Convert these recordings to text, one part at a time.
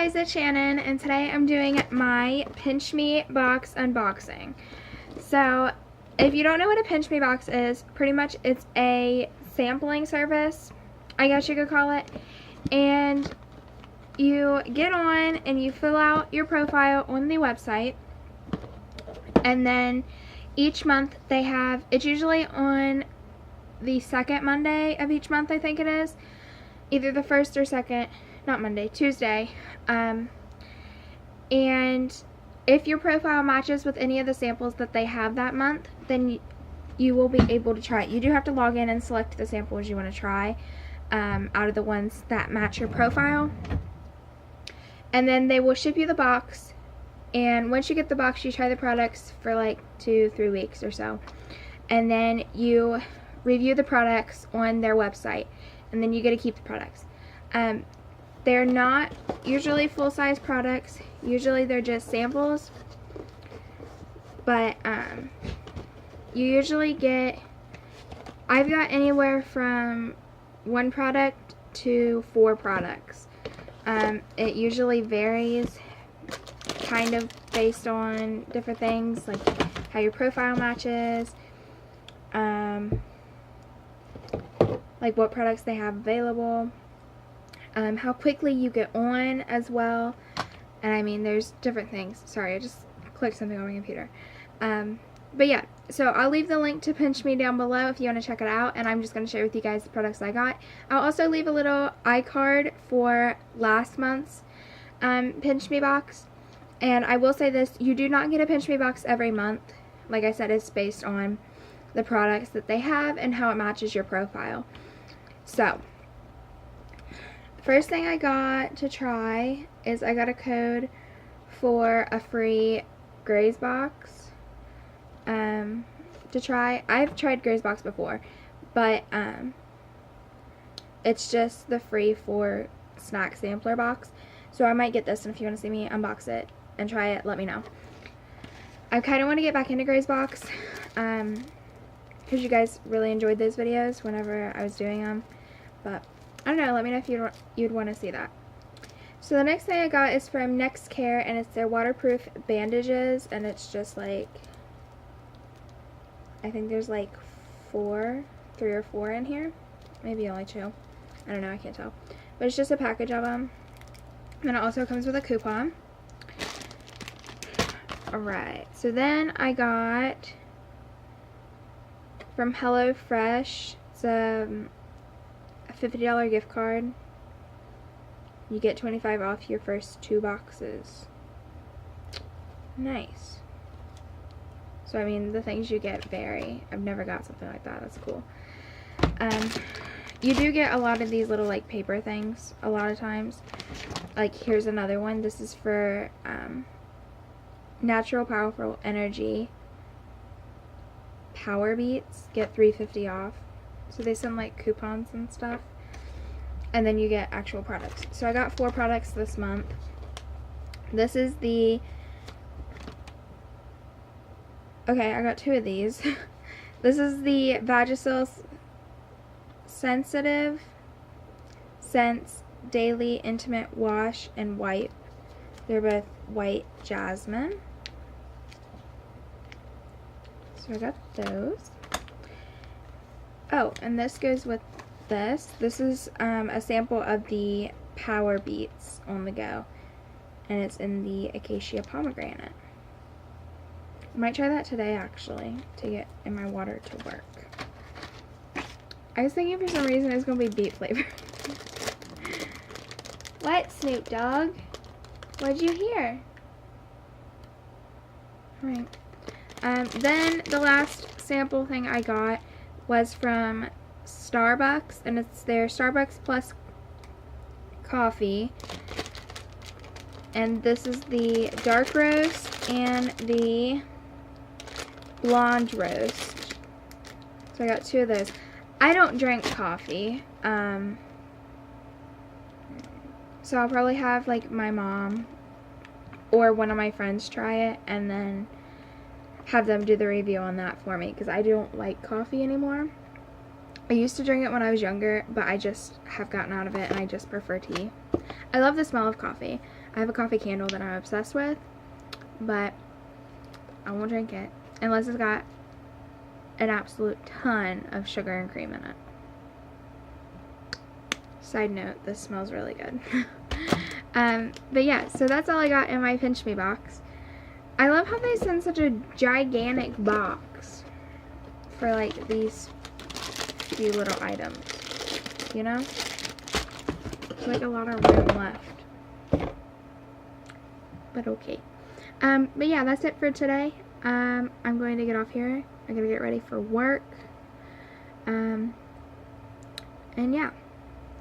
guys, it's Shannon, and today I'm doing my Pinchme box unboxing. So, if you don't know what a Pinchme box is, pretty much it's a sampling service, I guess you could call it, and you get on and you fill out your profile on the website, and then each month they have, it's usually on the second Monday of each month, I think it is, either the first or second, not Monday, Tuesday, and if your profile matches with any of the samples that they have that month, then you will be able to try it. You do have to log in and select the samples you want to try out of the ones that match your profile, and then they will ship you the box, and once you get the box, you try the products for like 2-3 weeks or so, and then you review the products on their website, and then you get to keep the products. They're not usually full-size products. Usually they're just samples. But you usually get, I've got anywhere from 1 product to 4 products. It usually varies kind of based on different things, like how your profile matches, like what products they have available, how quickly you get on as well, and I mean there's different things. Sorry, I just clicked something on my computer. But yeah, so I'll leave the link to Pinchme down below if you want to check it out, and I'm just going to share with you guys the products I got. I'll also leave a little iCard for last month's Pinchme box, and I will say this, you do not get a Pinchme box every month. Like I said, it's based on the products that they have and how it matches your profile. So, first thing I got to try is I got a code for a free Graze box to try. I've tried Graze box before, but it's just the free for snack sampler box. So I might get this, and if you want to see me unbox it and try it, let me know. I kind of want to get back into Graze box because you guys really enjoyed those videos whenever I was doing them, but I don't know, let me know if you'd want to see that. So the next thing I got is from Next Care, and it's their waterproof bandages, and it's just like, I think there's like 3 or 4 in here, maybe only 2, I don't know, I can't tell, but it's just a package of them, and it also comes with a coupon. Alright, so then I got from HelloFresh, it's a $50 gift card. You get 25 off your first 2 boxes. Nice. So I mean, the things you get vary. I've never got something like that. That's cool. You do get a lot of these little like paper things a lot of times. Like here's another one. This is for Natural Powerful Energy Power Beats. Get $3.50 off. So they send like coupons and stuff, and then you get actual products. So I got 4 products this month. This is the, okay, I got 2 of these. This is the Vagisil Sensitive Scents Daily Intimate Wash and Wipe. They're both white jasmine. So I got those. Oh, and this goes with this. This is a sample of the Power Beats on the go, and it's in the Acacia Pomegranate. I might try that today actually to get in my water to work. I was thinking for some reason it was going to be beet flavor. What, Snoop Dogg? What'd you hear? Alright. Then the last sample thing I got was from Starbucks, and it's their Starbucks Plus coffee, and this is the dark roast and the blonde roast. So I got 2 of those. I don't drink coffee, so I'll probably have like my mom or one of my friends try it, and then have them do the review on that for me, because I don't like coffee anymore. I used to drink it when I was younger, but I just have gotten out of it and I just prefer tea. I love the smell of coffee. I have a coffee candle that I'm obsessed with, but I won't drink it unless it's got an absolute ton of sugar and cream in it. Side note, this smells really good. But yeah, so that's all I got in my Pinchme box. I love how they send such a gigantic box for like these few little items, you know? There's like a lot of room left. But okay. But yeah, that's it for today. I'm going to get off here. I'm going to get ready for work. And yeah.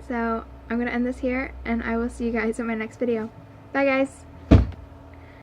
So I'm going to end this here, and I will see you guys in my next video. Bye guys!